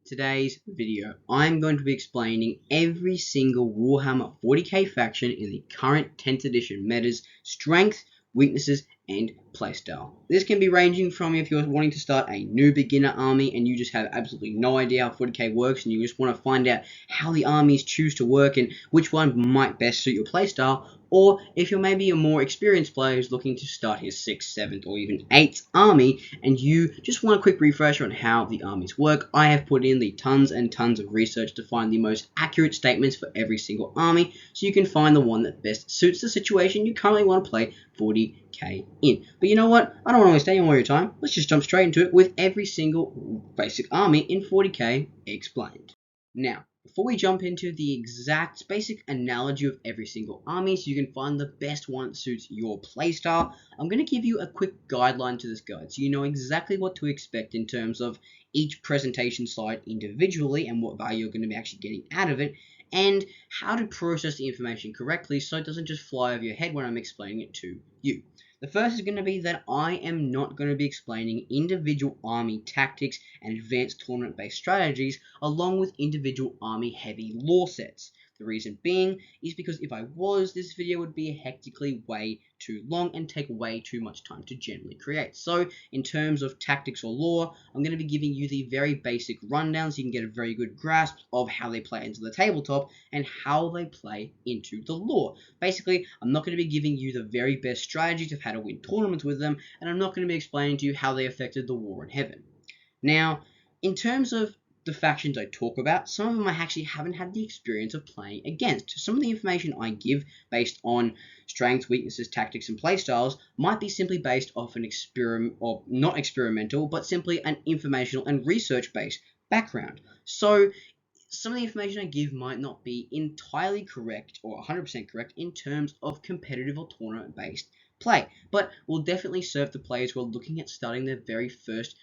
today's video, I'm going to be explaining every single Warhammer 40k faction in the current 10th edition meta's strength, weaknesses, and playstyle. This can be ranging from if you're wanting to start a new beginner army and you just have absolutely no idea how 40k works and you just want to find out how the armies choose to work and which one might best suit your playstyle, or if you're maybe a more experienced player who's looking to start his 6th, 7th, or even 8th army, and you just want a quick refresher on how the armies work, I have put in the tons and tons of research to find the most accurate statements for every single army, so you can find the one that best suits the situation you currently want to play 40k in. But you know what? I don't want to waste any more of your time. Let's just jump straight into it with every single basic army in 40k explained. Now, before we jump into the exact basic analogy of every single army so you can find the best one that suits your playstyle, I'm going to give you a quick guideline to this guide so you know exactly what to expect in terms of each presentation slide individually and what value you're going to be actually getting out of it, and how to process the information correctly so it doesn't just fly over your head when I'm explaining it to you. The first is going to be that I am not going to be explaining individual army tactics and advanced tournament-based strategies along with individual army-heavy lore sets. The reason being is because if I was, this video would be hectically way too long and take way too much time to generally create. So in terms of tactics or lore, I'm going to be giving you the very basic rundown so you can get a very good grasp of how they play into the tabletop and how they play into the lore. Basically, I'm not going to be giving you the very best strategies of how to win tournaments with them, and I'm not going to be explaining to you how they affected the war in heaven. Now, in terms of the factions I talk about, some of them I actually haven't had the experience of playing against. Some of the information I give based on strengths, weaknesses, tactics, and playstyles might be simply based off an experiment, or not experimental, but simply an informational and research-based background. So some of the information I give might not be entirely correct or 100% correct in terms of competitive or tournament-based play, but will definitely serve the players who are looking at starting their very first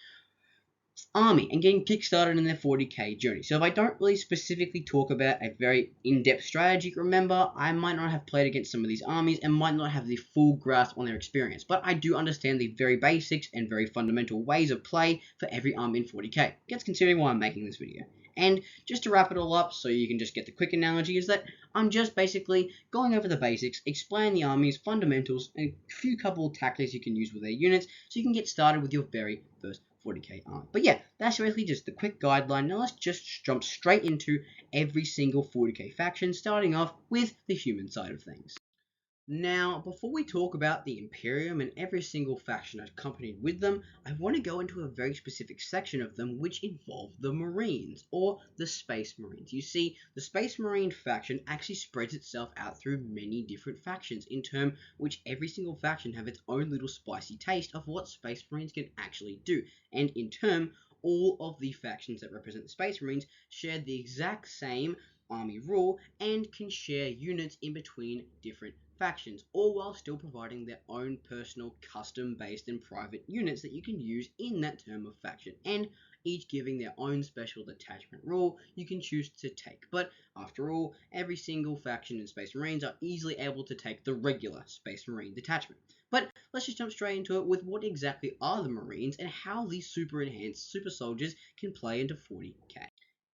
army and getting kickstarted in their 40k journey. So if I don't really specifically talk about a very in-depth strategy, remember, I might not have played against some of these armies and might not have the full grasp on their experience, but I do understand the very basics and very fundamental ways of play for every army in 40k. Gets considering why I'm making this video. And just to wrap it all up so you can just get the quick analogy is that I'm just basically going over the basics, explaining the army's fundamentals, and a few couple of tactics you can use with their units so you can get started with your very first 40k army. But yeah, that's basically just the quick guideline. Now let's just jump straight into every single 40k faction, starting off with the human side of things. Now, before we talk about the Imperium and every single faction accompanied with them, I want to go into a very specific section of them which involve the Marines, or the Space Marines. You see, the Space Marine faction actually spreads itself out through many different factions, in term which every single faction have its own little spicy taste of what Space Marines can actually do, and in turn, all of the factions that represent the Space Marines share the exact same army rule and can share units in between different factions, all while still providing their own personal custom-based and private units that you can use in that term of faction, and each giving their own special detachment rule you can choose to take. But after all, every single faction in Space Marines are easily able to take the regular Space Marine detachment. But let's just jump straight into it with what exactly are the Marines and how these super enhanced super soldiers can play into 40k.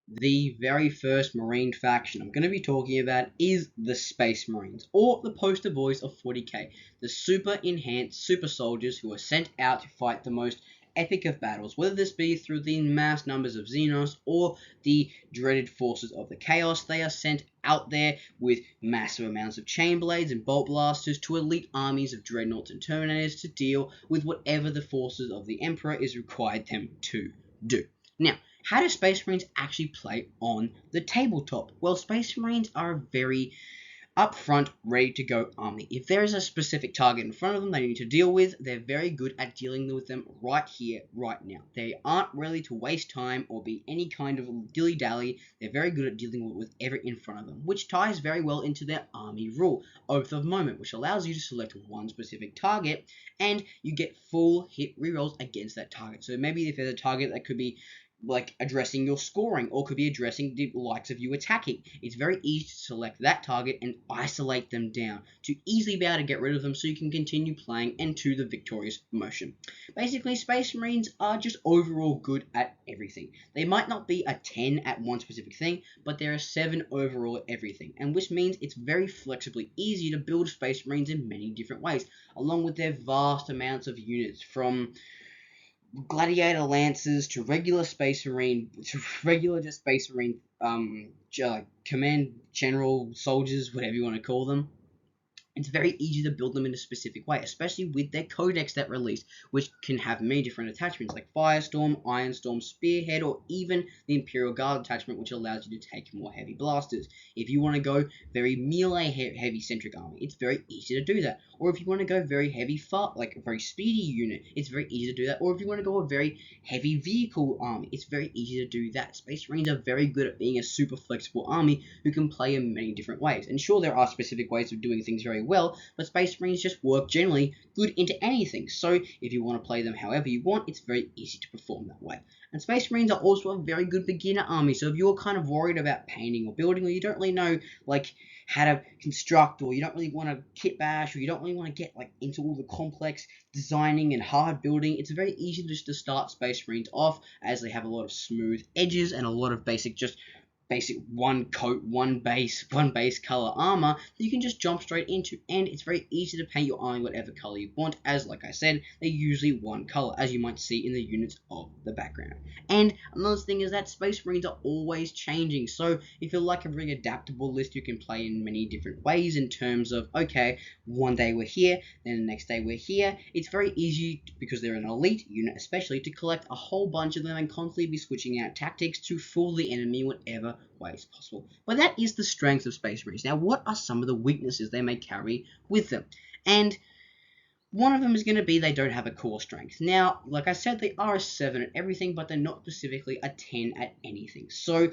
The very first Marine faction I'm going to be talking about is the Space Marines, or the poster boys of 40k, the super enhanced super soldiers who are sent out to fight the most epic of battles, whether this be through the mass numbers of Xenos or the dreaded forces of the Chaos. They are sent out there with massive amounts of chain blades and bolt blasters to elite armies of dreadnoughts and terminators to deal with whatever the forces of the Emperor is required them to do. Now, how do Space Marines actually play on the tabletop? Well, Space Marines are a very upfront, ready-to-go army. If there is a specific target in front of them they need to deal with, they're very good at dealing with them right here, right now. They aren't ready to waste time or be any kind of dilly-dally. They're very good at dealing with whatever in front of them, which ties very well into their army rule, Oath of Moment, which allows you to select one specific target and you get full hit rerolls against that target. So maybe if there's a target that could be like addressing your scoring, or could be addressing the likes of you attacking. It's very easy to select that target and isolate them down to easily be able to get rid of them so you can continue playing into the victorious motion. Basically, Space Marines are just overall good at everything. They might not be a 10 at one specific thing, but they're a 7 overall at everything, and which means it's very flexibly easy to build Space Marines in many different ways, along with their vast amounts of units, from gladiator lancers to regular space marine to regular just space marine command general soldiers, whatever you want to call them. It's very easy to build them in a specific way, especially with their codex that released, which can have many different attachments like Firestorm, Ironstorm, Spearhead, or even the Imperial Guard attachment, which allows you to take more heavy blasters. If you want to go very melee heavy centric army, it's very easy to do that. Or if you want to go very heavy like a very speedy unit, it's very easy to do that. Or if you want to go a very heavy vehicle army, it's very easy to do that. Space Marines are very good at being a super flexible army who can play in many different ways. And sure, there are specific ways of doing things very well, but Space Marines just work generally good into anything. So if you want to play them however you want, it's very easy to perform that way. And Space Marines are also a very good beginner army. So if you're kind of worried about painting or building, or you don't really know like how to construct, or you don't really want to kit bash, or you don't really want to get like into all the complex designing and hard building, it's very easy just to start Space Marines off, as they have a lot of smooth edges and a lot of basic one coat, one base color armor that you can just jump straight into, and it's very easy to paint your army whatever color you want, as like I said, they're usually one color, as you might see in the units of the background. And another thing is that Space Marines are always changing, so if you like a very adaptable list, you can play in many different ways in terms of, okay, one day we're here, then the next day we're here. It's very easy, because they're an elite unit especially, to collect a whole bunch of them and constantly be switching out tactics to fool the enemy whatever ways possible. But that is the strength of Space Marines. Now, what are some of the weaknesses they may carry with them? And one of them is going to be they don't have a core strength. Now, like I said, they are a 7 at everything, but they're not specifically a 10 at anything. So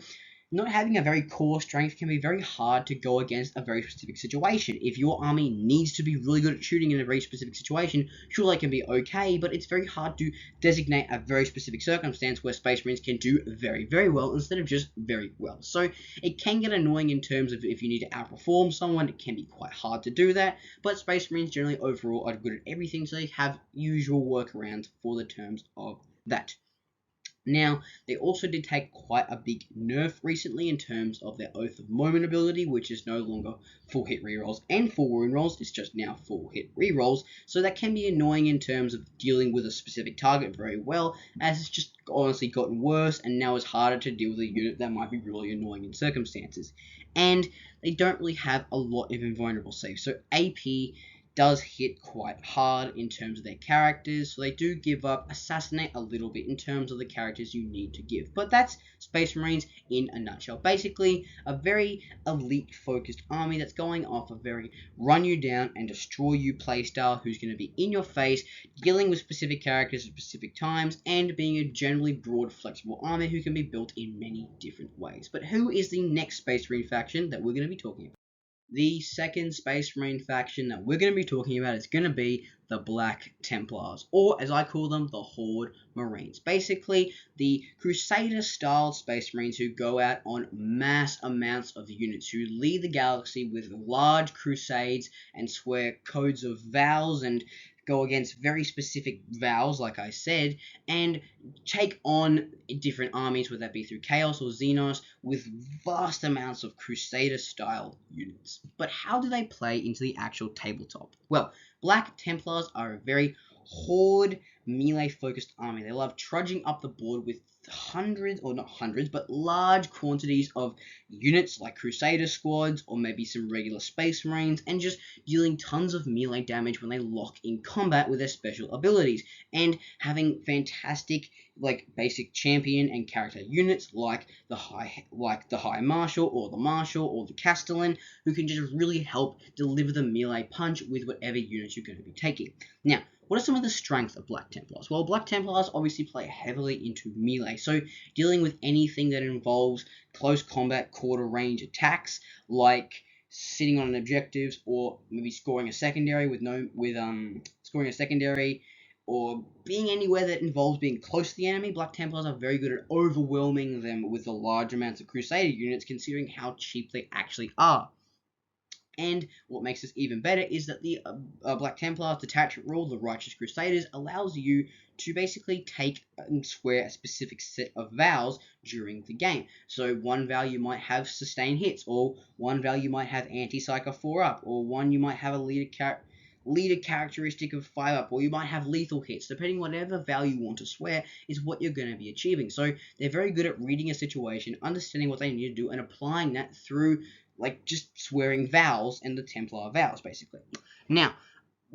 not having a very core strength can be very hard to go against a very specific situation. If your army needs to be really good at shooting in a very specific situation, sure, they can be okay, but it's very hard to designate a very specific circumstance where Space Marines can do very, very well instead of just very well. So it can get annoying in terms of if you need to outperform someone, it can be quite hard to do that, but Space Marines generally overall are good at everything, so they have usual workarounds for the terms of that. Now, they also did take quite a big nerf recently in terms of their Oath of Moment ability, which is no longer full hit rerolls and full wound rolls, it's just now full hit rerolls, so that can be annoying in terms of dealing with a specific target very well, as it's just honestly gotten worse, and now it's harder to deal with a unit that might be really annoying in circumstances. And they don't really have a lot of invulnerable saves, so AP does hit quite hard in terms of their characters, so they do give up assassinate a little bit in terms of the characters you need to give. But that's Space Marines in a nutshell. Basically, a very elite focused army that's going off a very run you down and destroy you playstyle, who's going to be in your face, dealing with specific characters at specific times, and being a generally broad flexible army who can be built in many different ways. But who is the next Space Marine faction that we're going to be talking about? The second Space Marine faction that we're going to be talking about is going to be the Black Templars, or as I call them, the Horde Marines. Basically, the Crusader-style Space Marines who go out on mass amounts of units, who lead the galaxy with large crusades and swear codes of vows and go against very specific vows, like I said, and take on different armies, whether that be through Chaos or Xenos, with vast amounts of Crusader-style units. But how do they play into the actual tabletop? Well, Black Templars are a very horde, melee-focused army. They love trudging up the board with hundreds, or not hundreds, but large quantities of units like Crusader squads, or maybe some regular Space Marines, and just dealing tons of melee damage when they lock in combat with their special abilities, and having fantastic like basic champion and character units like the High Marshal or the Castellan, who can just really help deliver the melee punch with whatever units you're going to be taking. Now, what are some of the strengths of Black Templars? Well, Black Templars obviously play heavily into melee, so dealing with anything that involves close combat, quarter range attacks, like sitting on objectives, or maybe scoring a secondary or being anywhere that involves being close to the enemy, Black Templars are very good at overwhelming them with the large amounts of Crusader units, considering how cheap they actually are. And what makes this even better is that the Black Templar detachment rule, the Righteous Crusaders, allows you to basically take and swear a specific set of vows during the game. So one vow you might have sustain hits, or one vow you might have anti-psycho 4 up, or one you might have a leader characteristic of 5 up, or you might have lethal hits. Depending whatever vow you want to swear is what you're going to be achieving. So they're very good at reading a situation, understanding what they need to do, and applying that through like just swearing vows and the Templar vows, basically. Now,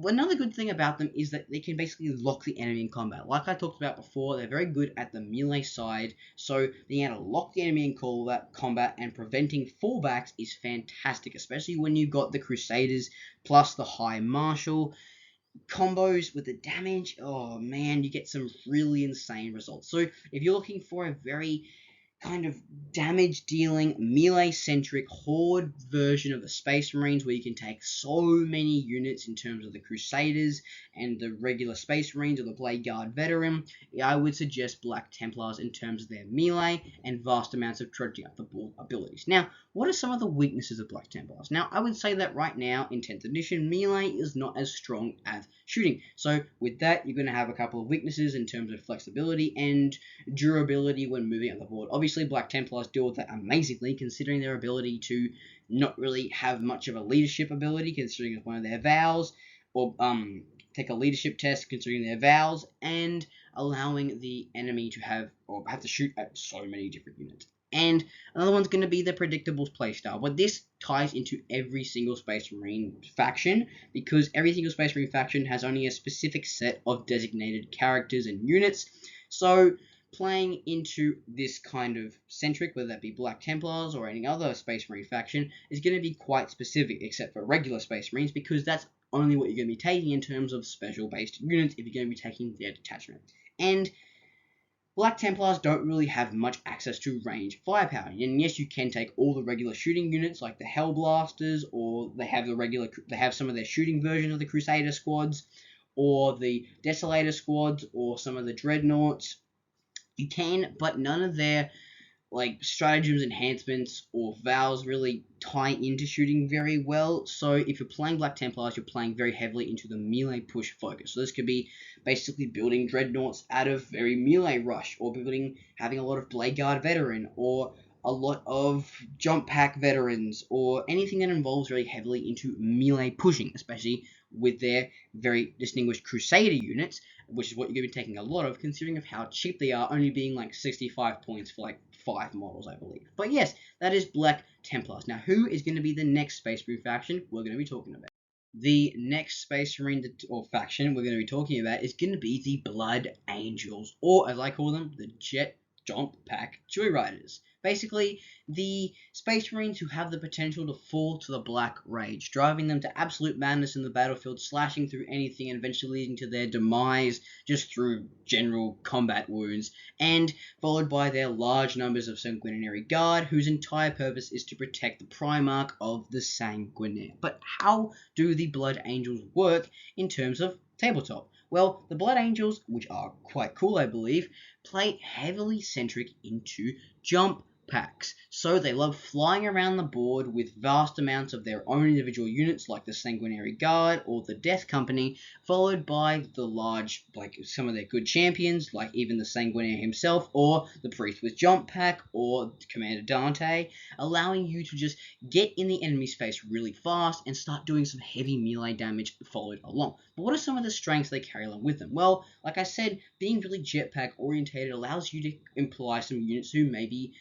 another good thing about them is that they can basically lock the enemy in combat. Like I talked about before, they're very good at the melee side, so being able to lock the enemy in combat and preventing fallbacks is fantastic, especially when you've got the Crusaders plus the High Marshal. Combos with the damage, oh man, you get some really insane results. So if you're looking for a very kind of damage dealing, melee centric horde version of the Space Marines, where you can take so many units in terms of the Crusaders and the regular Space Marines or the Blade Guard veteran, I would suggest Black Templars in terms of their melee and vast amounts of trudging up the board abilities. Now, what are some of the weaknesses of Black Templars? Now, I would say that right now in 10th edition, melee is not as strong as shooting. So with that, you're going to have a couple of weaknesses in terms of flexibility and durability when moving up the board. Obviously, Black Templars deal with that amazingly, considering their ability to not really have much of a leadership ability, considering it's one of their vows, or take a leadership test, considering their vows, and allowing the enemy to have to shoot at so many different units. And another one's going to be the predictable playstyle, but this ties into every single Space Marine faction, because every single Space Marine faction has only a specific set of designated characters and units. So playing into this kind of centric, whether that be Black Templars or any other Space Marine faction, is going to be quite specific, except for regular Space Marines, because that's only what you're going to be taking in terms of special-based units if you're going to be taking their detachment. And Black Templars don't really have much access to range firepower, and yes, you can take all the regular shooting units like the Hellblasters, or they have some of their shooting versions of the Crusader squads, or the Desolator squads, or some of the Dreadnoughts. You can, but none of their like stratagems, enhancements, or vows really tie into shooting very well. So if you're playing Black Templars, you're playing very heavily into the melee push focus. So this could be basically building dreadnoughts out of very melee rush, or having a lot of Blade Guard veteran, or a lot of jump pack veterans, or anything that involves very heavily into melee pushing, especially with their very distinguished Crusader units, which is what you're going to be taking a lot of, considering of how cheap they are, only being like 65 points for like 5 models, I believe. But yes, that is Black Templars. Now, who is going to be the next Space Marine faction we're going to be talking about? The next Space Marine faction we're going to be talking about is going to be the Blood Angels, or as I call them, the Jet Jump Pack Joyriders. Basically, the Space Marines who have the potential to fall to the Black Rage, driving them to absolute madness in the battlefield, slashing through anything and eventually leading to their demise just through general combat wounds, and followed by their large numbers of Sanguinary Guard, whose entire purpose is to protect the Primarch of the Sanguinaire. But how do the Blood Angels work in terms of tabletop? Well, the Blood Angels, which are quite cool, I believe, play heavily centric into jump packs. So they love flying around the board with vast amounts of their own individual units, like the Sanguinary Guard or the Death Company, followed by the large, like some of their good champions, like even the Sanguinaire himself, or the Priest with Jump Pack, or Commander Dante, allowing you to just get in the enemy's face really fast and start doing some heavy melee damage followed along. But what are some of the strengths they carry along with them? Well, like I said, being really jetpack orientated allows you to employ some units who maybe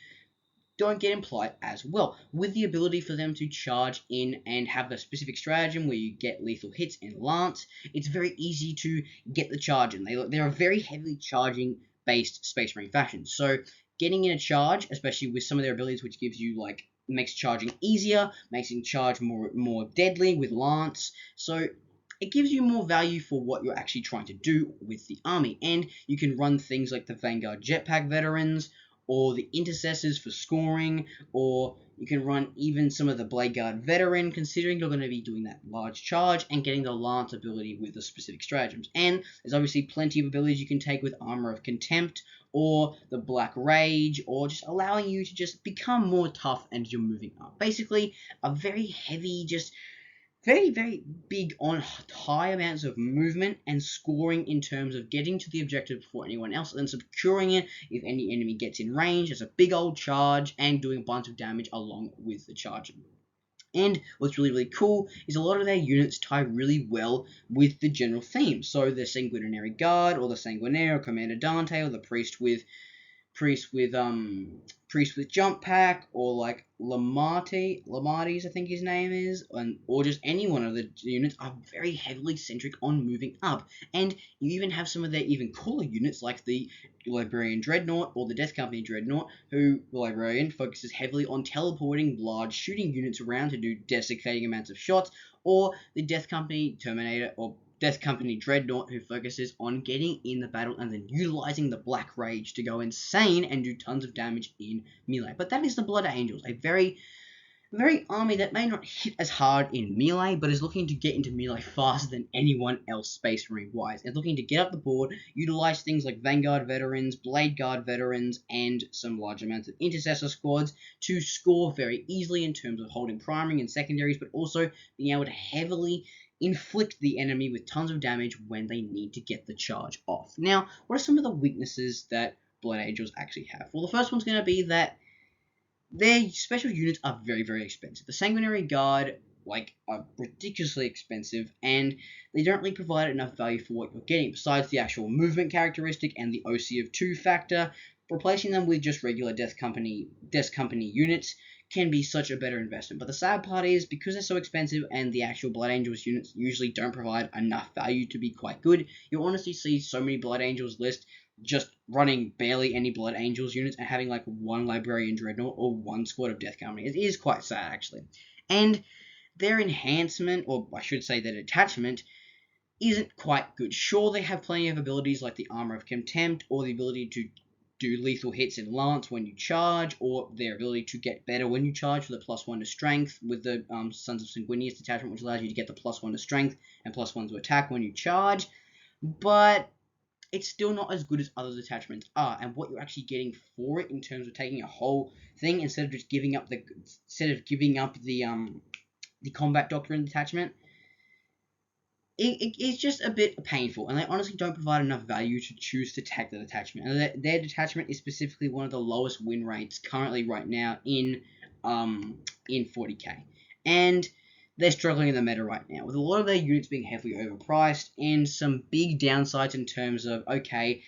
don't get implied as well, with the ability for them to charge in and have a specific stratagem where you get lethal hits in Lance. It's very easy to get the charge in. They're a very heavily charging based Space Marine faction, so getting in a charge, especially with some of their abilities, which gives you like makes charging easier, makes charge more deadly with Lance, so it gives you more value for what you're actually trying to do with the army. And you can run things like the Vanguard Jetpack veterans, or the intercessors for scoring, or you can run even some of the Blade Guard veteran, considering you're going to be doing that large charge and getting the lance ability with the specific stratagems. And there's obviously plenty of abilities you can take with Armor of Contempt, or the Black Rage, or just allowing you to just become more tough as you're moving up. Basically, a very heavy, just very, very big on high amounts of movement and scoring in terms of getting to the objective before anyone else, and then securing it if any enemy gets in range as a big old charge, and doing a bunch of damage along with the charge. And what's really, really cool is a lot of their units tie really well with the general theme. So the Sanguinary Guard, or the Sanguinaire, or Commander Dante, or the Priest with Jump Pack, or like Lamartes, I think his name is, or just any one of the units are very heavily centric on moving up. And you even have some of their even cooler units like the Librarian Dreadnought or the Death Company Dreadnought, who the Librarian focuses heavily on teleporting large shooting units around to do desiccating amounts of shots, or the Death Company Terminator or Death Company Dreadnought, who focuses on getting in the battle and then utilizing the Black Rage to go insane and do tons of damage in melee. But that is the Blood Angels, a very army that may not hit as hard in melee, but is looking to get into melee faster than anyone else Space Marine wise. It's looking to get up the board, utilize things like Vanguard veterans, Blade Guard veterans, and some large amounts of intercessor squads to score very easily in terms of holding primary and secondaries, but also being able to heavily inflict the enemy with tons of damage when they need to get the charge off. Now, what are some of the weaknesses that Blood Angels actually have? Well, the first one's going to be that their special units are very, very expensive. The Sanguinary Guard, are ridiculously expensive, and they don't really provide enough value for what you're getting, besides the actual movement characteristic and the OC of 2 factor. Replacing them with just regular Death Company units can be such a better investment. But the sad part is, because they're so expensive and the actual Blood Angels units usually don't provide enough value to be quite good, you'll honestly see so many Blood Angels lists just running barely any Blood Angels units and having like one Librarian Dreadnought or one squad of Death Company. It is quite sad, actually. And their enhancement, or I should say their detachment, isn't quite good. Sure, they have plenty of abilities like the Armor of Contempt, or the ability to do lethal hits in Lance when you charge, or their ability to get better when you charge for the +1 to Strength with the Sons of Sanguinius detachment, which allows you to get the +1 to Strength and +1 to Attack when you charge. But it's still not as good as other detachments are, and what you're actually getting for it in terms of taking a whole thing instead of just giving up the combat doctrine detachment, it's just a bit painful, and they honestly don't provide enough value to choose to take the detachment. And their detachment is specifically one of the lowest win rates currently right now in 40k, and they're struggling in the meta right now, with a lot of their units being heavily overpriced, and some big downsides in terms of, okay,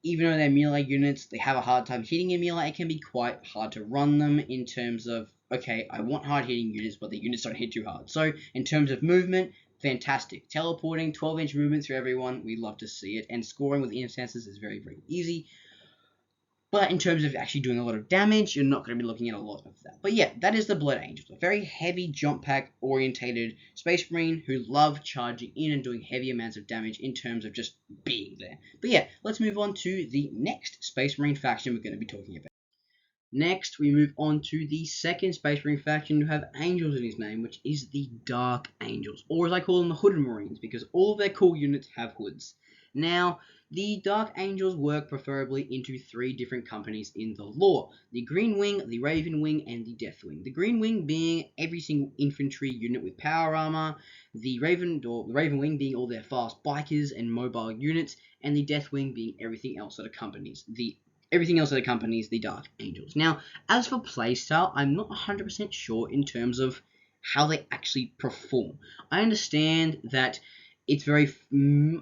even though they're melee units, they have a hard time hitting in melee. It can be quite hard to run them in terms of, okay, I want hard hitting units, but the units don't hit too hard. So in terms of movement, fantastic. Teleporting, 12-inch movement through everyone, we love to see it. And scoring with instances is very, very easy. But in terms of actually doing a lot of damage, you're not going to be looking at a lot of that. But yeah, that is the Blood Angels. A very heavy jump pack orientated Space Marine who love charging in and doing heavy amounts of damage in terms of just being there. But yeah, let's move on to the next Space Marine faction we're going to be talking about. Next, we move on to the second Space Marine faction who have angels in his name, which is the Dark Angels, or as I call them, the Hooded Marines, because all of their cool units have hoods. Now, the Dark Angels work preferably into 3 different companies in the lore: the Green Wing, the Raven Wing, and the Death Wing. The Green Wing being every single infantry unit with power armor, the Raven Wing being all their fast bikers and mobile units, and the Death Wing being everything else that accompanies the Dark Angels. Now, as for playstyle, I'm not 100% sure in terms of how they actually perform. I understand that it's very,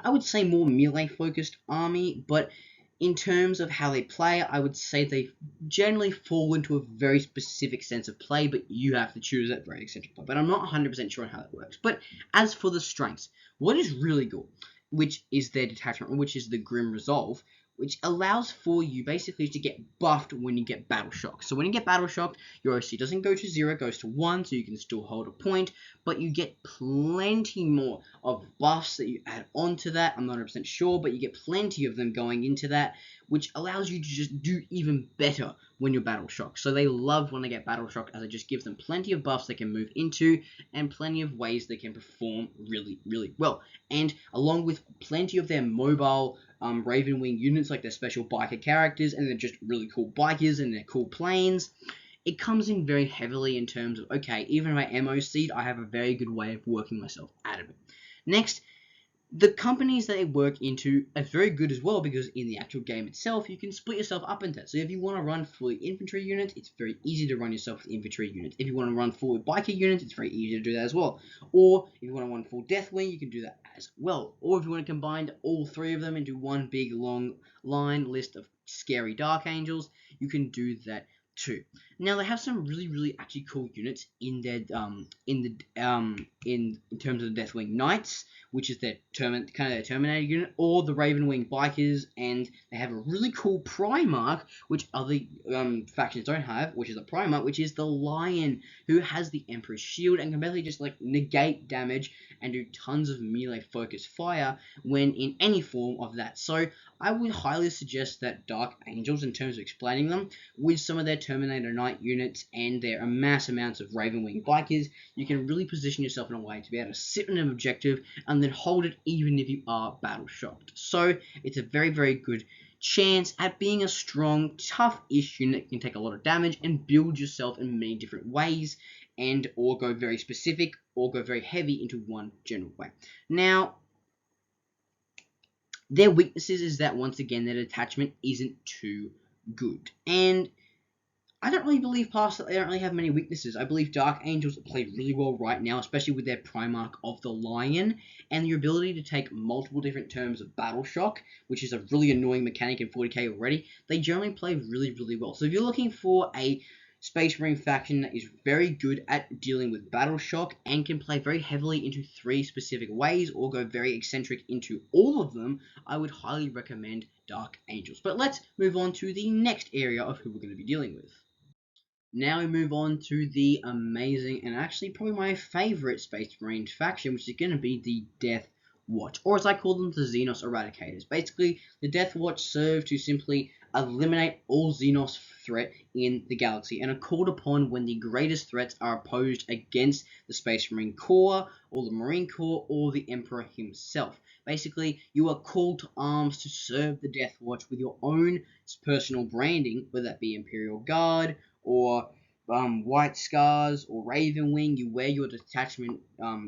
I would say, more melee-focused army, but in terms of how they play, I would say they generally fall into a very specific sense of play, but you have to choose that very eccentric play. But I'm not 100% sure on how that works. But as for the strengths, what is really good, which is their detachment, which is the Grim Resolve, which allows for you basically to get buffed when you get battle shocked. So when you get battle shocked, your OC doesn't go to 0, it goes to 1, so you can still hold a point, but you get plenty more of buffs that you add onto that. I'm not 100% sure, but you get plenty of them going into that, which allows you to just do even better when you're battle shocked. So they love when they get battle shocked, as it just gives them plenty of buffs they can move into and plenty of ways they can perform really, really well. And along with plenty of their mobile Raven Wing units, like their special biker characters, and they're just really cool bikers and they're cool planes, it comes in very heavily in terms of, okay, even if I am OC'd, I have a very good way of working myself out of it. Next, the companies that they work into are very good as well, because in the actual game itself, you can split yourself up into that. So if you want to run fully infantry units, it's very easy to run yourself with infantry units. If you want to run full biker units, it's very easy to do that as well. Or if you want to run full Deathwing, you can do that as well. Or if you want to combine all three of them into one big long line list of scary Dark Angels, you can do that too. Now they have some really actually cool units in their in terms of the Deathwing Knights, which is their Terminator unit, or the Ravenwing Bikers, and they have a really cool Primarch, which other factions don't have, which is a Primarch, which is the Lion, who has the Emperor's Shield and can basically just like negate damage and do tons of melee focused fire when in any form of that. So I would highly suggest that Dark Angels, in terms of explaining them, with some of their Terminator Knight units and their mass amounts of Ravenwing Bikers, you can really position yourself in a way to be able to sit in an objective and then hold it even if you are battle shocked. So it's a very good chance at being a strong, tough-ish unit that can take a lot of damage and build yourself in many different ways, and or go very specific or go very heavy into one general way. Now, their weaknesses is that, once again, their attachment isn't too good. And I don't really believe past that they don't really have many weaknesses. I believe Dark Angels play really well right now, especially with their Primarch of the Lion, and the ability to take multiple different terms of Battle Shock, which is a really annoying mechanic in 40k already. They generally play really well. So if you're looking for a Space Marine faction that is very good at dealing with Battle Shock and can play very heavily into 3 specific ways or go very eccentric into all of them, I would highly recommend Dark Angels. But let's move on to the next area of who we're going to be dealing with. Now we move on to the amazing, and actually probably my favourite Space Marine faction, which is going to be the Death Watch, or as I call them, the Xenos Eradicators. Basically, the Death Watch serve to simply eliminate all Xenos threat in the galaxy, and are called upon when the greatest threats are opposed against the Space Marine Corps, or the Marine Corps, or the Emperor himself. Basically, you are called to arms to serve the Death Watch with your own personal branding, whether that be Imperial Guard, or White Scars, or Raven Wing. You wear your detachment,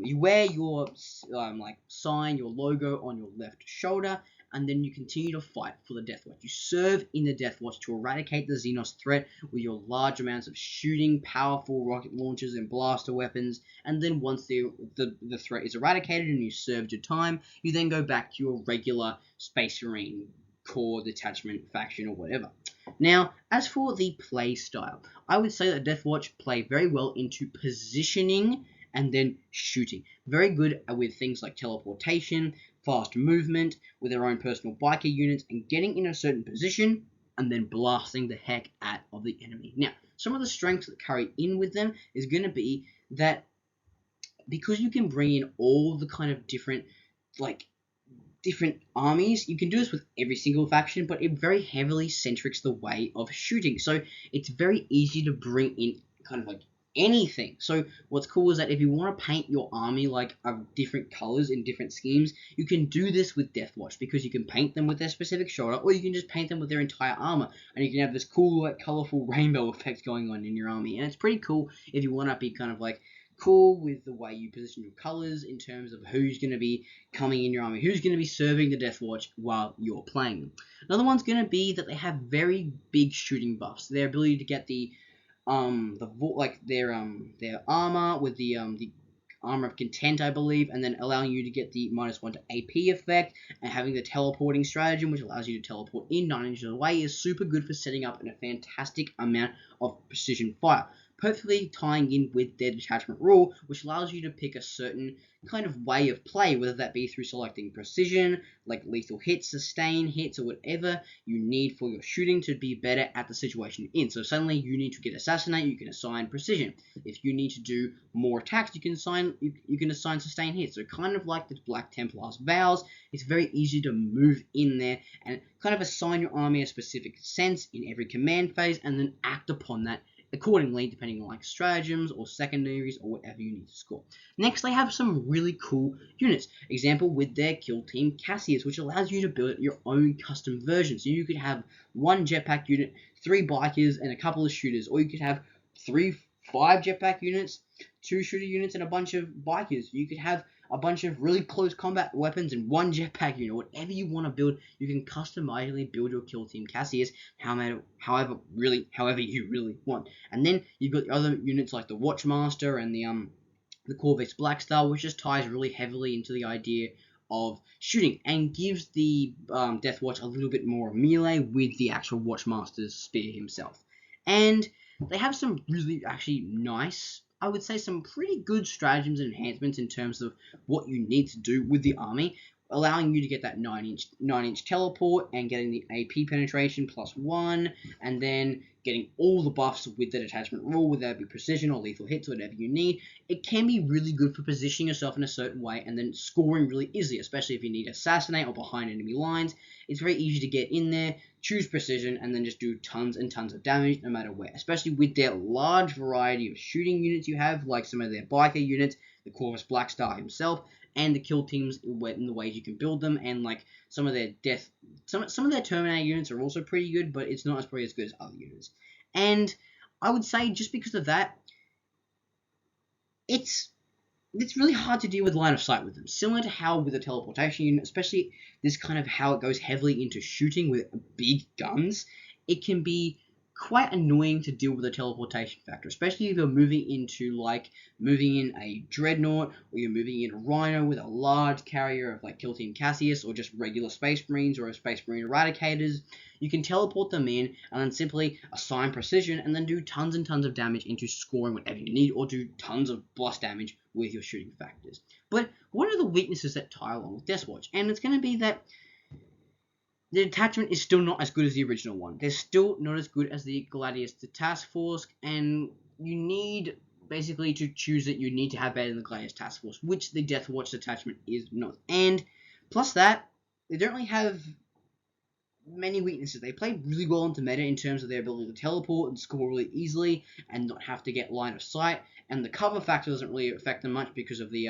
you wear your like sign, your logo on your left shoulder, and then you continue to fight for the Death Watch. You serve in the Death Watch to eradicate the Xenos threat with your large amounts of shooting, powerful rocket launchers, and blaster weapons, and then once the threat is eradicated and you served your time, you then go back to your regular Space Marine Corps detachment faction or whatever. Now, as for the play style, I would say that Death Watch play very well into positioning and then shooting. Very good with things like teleportation, fast movement, with their own personal biker units, and getting in a certain position and then blasting the heck out of the enemy. Now, some of the strengths that carry in with them is going to be that because you can bring in all the kind of different armies, you can do this with every single faction, but it very heavily centrics the way of shooting. So it's very easy to bring in kind of like anything. So what's cool is that if you want to paint your army like of different colors in different schemes, you can do this with Death Watch, because you can paint them with their specific shoulder, or you can just paint them with their entire armor, and you can have this cool like colorful rainbow effect going on in your army. And it's pretty cool if you want to be kind of like cool with the way you position your colors in terms of who's going to be coming in your army, who's going to be serving the Death Watch while you're playing them. Another one's going to be that they have very big shooting buffs. Their ability to get their armor with the armor of content, I believe, and then allowing you to get the -1 to AP effect, and having the teleporting stratagem, which allows you to teleport in 9 inches away, is super good for setting up in a fantastic amount of precision fire. perfectly tying in with their detachment rule, which allows you to pick a certain kind of way of play, whether that be through selecting precision, like lethal hits, sustain hits, or whatever you need for your shooting to be better at the situation you're in. So suddenly you need to get assassinate, you can assign precision. If you need to do more attacks, you can assign sustain hits. So kind of like the Black Templar's vows, it's very easy to move in there and kind of assign your army a specific sense in every command phase, and then act upon that accordingly, depending on like stratagems or secondaries or whatever you need to score. Next, they have some really cool units. Example with their Kill Team Cassius, which allows you to build your own custom version. So you could have one jetpack unit, 3 bikers, and a couple of shooters, or you could have 5 jetpack units, 2 shooter units, and a bunch of bikers. You could have a bunch of really close combat weapons and 1 jetpack unit. Whatever you want to build, you can customizably build your Kill Team Cassius however you really want. And then you've got the other units like the Watchmaster and the Corvus Blackstar, which just ties really heavily into the idea of shooting and gives the Death Watch a little bit more melee with the actual Watchmaster's spear himself. And they have some really actually nice, I would say some pretty good stratagems and enhancements in terms of what you need to do with the army, allowing you to get that 9-inch teleport and getting the AP penetration +1, and then getting all the buffs with the detachment rule, whether it be precision or lethal hits, whatever you need. It can be really good for positioning yourself in a certain way and then scoring really easily, especially if you need to assassinate or behind enemy lines. It's very easy to get in there, choose precision, and then just do tons and tons of damage no matter where, especially with their large variety of shooting units you have, like some of their biker units, the Corvus Blackstar himself, and the kill teams in the ways you can build them, and like some of their some of their Terminator units are also pretty good, but it's not probably as good as other units. And I would say just because of that, it's really hard to deal with line of sight with them. Similar to how with a teleportation unit, especially this kind of how it goes heavily into shooting with big guns, it can be quite annoying to deal with a teleportation factor, especially if you're moving in a dreadnought, or you're moving in a rhino with a large carrier of like Kill Team Cassius, or just regular Space Marines or Space Marine Eradicators. You can teleport them in and then simply assign precision and then do tons and tons of damage into scoring whatever you need, or do tons of blast damage with your shooting factors. But what are the weaknesses that tie along with Death Watch? And it's going to be that the detachment is still not as good as the original one. They're still not as good as the Gladius Task Force, and you need basically to choose that you need to have better than the Gladius Task Force, which the Death Watch detachment is not. And plus that, they don't really have many weaknesses. They play really well into meta in terms of their ability to teleport and score really easily and not have to get line of sight, and the cover factor doesn't really affect them much because of the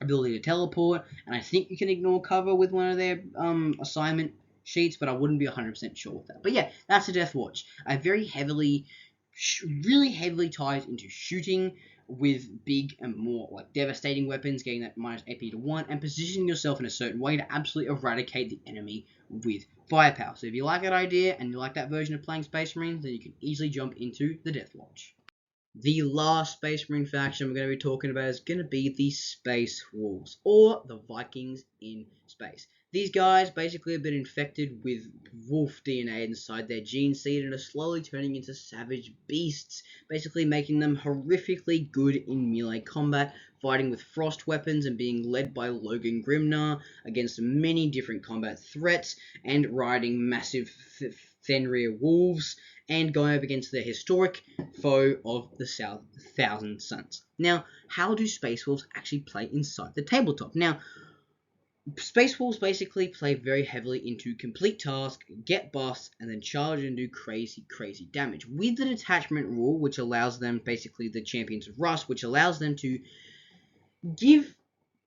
ability to teleport, and I think you can ignore cover with one of their assignment sheets, but I wouldn't be 100% sure with that. But yeah, that's a Death Watch. I very really heavily ties into shooting with big and more like devastating weapons, getting that minus AP to 1, and positioning yourself in a certain way to absolutely eradicate the enemy with firepower. So if you like that idea and you like that version of playing Space Marines, then you can easily jump into the Death Watch. The last Space Marine faction we're going to be talking about is going to be the Space Wolves, or the Vikings in space. These guys basically have been infected with wolf DNA inside their gene seed and are slowly turning into savage beasts, basically making them horrifically good in melee combat, fighting with frost weapons and being led by Logan Grimnar against many different combat threats, and riding massive Fenrir wolves, and going up against their historic foe of the Thousand Suns. Now, how do Space Wolves actually play inside the tabletop? Now, Space Wolves basically play very heavily into complete task, get buffs, and then charge and do crazy damage. With the detachment rule, which allows them, basically the Champions of Rust, which allows them to give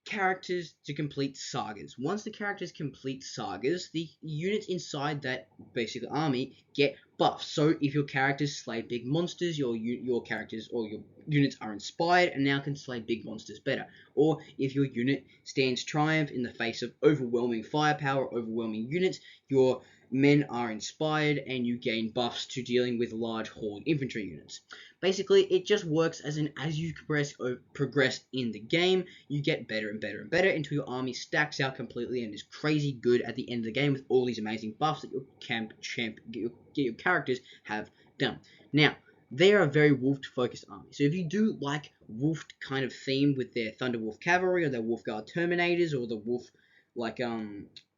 characters to complete sagas. Once the characters complete sagas, the units inside that basic army get buffs. So if your characters slay big monsters, your characters or your units are inspired and now can slay big monsters better. Or if your unit stands triumph in the face of overwhelming firepower, overwhelming units, your men are inspired and you gain buffs to dealing with large horde infantry units. Basically, it just works as you progress in the game, you get better and better and better until your army stacks out completely and is crazy good at the end of the game with all these amazing buffs that your characters have done. Now, They're a very wolf-focused army. So if you do like wolf kind of theme with their Thunderwolf Cavalry or their Wolfguard Terminators or the wolf like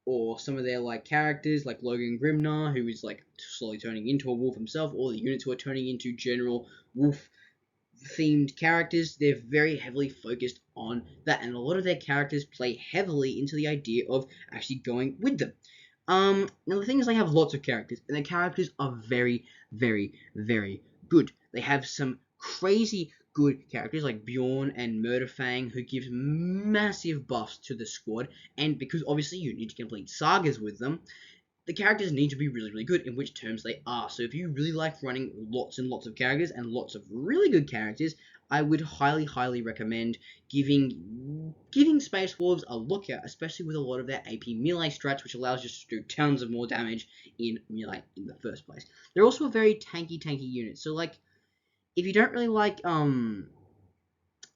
or some of their like characters like Logan Grimnar, who is like slowly turning into a wolf himself, or the units who are turning into general wolf themed characters, they're very heavily focused on that, and a lot of their characters play heavily into the idea of actually going with them. Now the thing is, they have lots of characters, and the characters are very, very, very good. They have some crazy good characters like Bjorn and Murderfang, who gives massive buffs to the squad, and because obviously you need to complete sagas with them, the characters need to be really, really good, in which terms they are. So if you really like running lots and lots of characters and lots of really good characters, I would highly, highly recommend giving Space Wolves a look at, especially with a lot of their AP melee strats, which allows you to do tons of more damage in melee in the first place. They're also a very tanky unit. So like, if you don't really like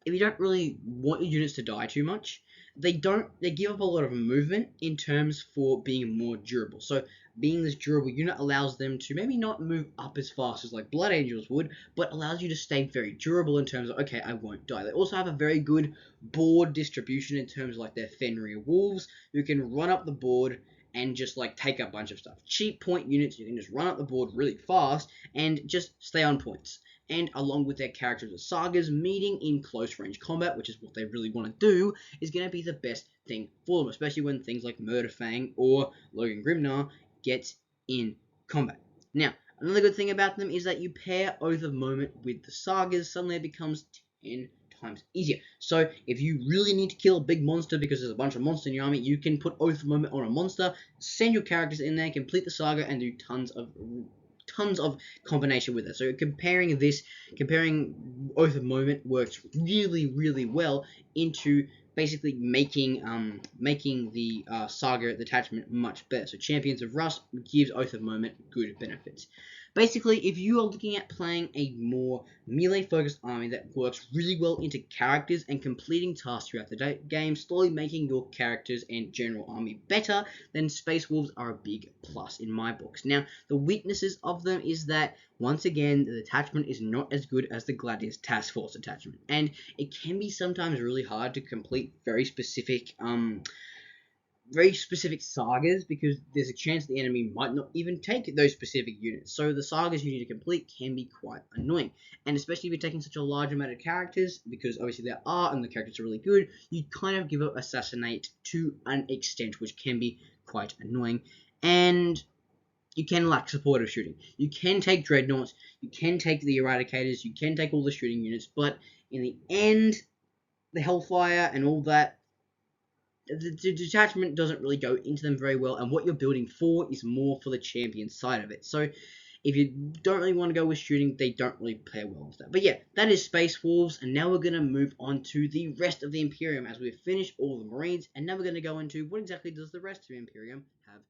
if you don't really want your units to die too much, they give up a lot of movement in terms for being more durable. So being this durable unit allows them to maybe not move up as fast as like Blood Angels would, but allows you to stay very durable in terms of, okay, I won't die. They also have a very good board distribution in terms of like their Fenrir Wolves, who can run up the board and just like take a bunch of stuff. Cheap point units, you can just run up the board really fast and just stay on points. And along with their characters of sagas, meeting in close range combat, which is what they really want to do, is going to be the best thing for them, especially when things like Murderfang or Logan Grimnar get in combat. Now, another good thing about them is that you pair Oath of Moment with the sagas, suddenly it becomes 10 times easier. So if you really need to kill a big monster because there's a bunch of monsters in your army, you can put Oath of Moment on a monster, send your characters in there, complete the saga, and do tons of combination with it. So comparing Oath of Moment works really, really well into basically making the saga detachment much better. So Champions of Rust gives Oath of Moment good benefits. Basically, if you are looking at playing a more melee-focused army that works really well into characters and completing tasks throughout the game, slowly making your characters and general army better, then Space Wolves are a big plus in my books. Now, the weaknesses of them is that, once again, the detachment is not as good as the Gladius Task Force detachment, and it can be sometimes really hard to complete very specific sagas, because there's a chance the enemy might not even take those specific units. So the sagas you need to complete can be quite annoying. And especially if you're taking such a large amount of characters, because obviously there are, and the characters are really good, you kind of give up Assassinate to an extent, which can be quite annoying. And you can lack supportive shooting. You can take Dreadnoughts, you can take the Eradicators, you can take all the shooting units, but in the end, the Hellfire and all that, the detachment doesn't really go into them very well, and what you're building for is more for the champion side of it. So if you don't really want to go with shooting, they don't really play well with that. But yeah, that is Space Wolves, and now we're going to move on to the rest of the Imperium, as we've finished all the Marines, and now we're going to go into what exactly does the rest of Imperium have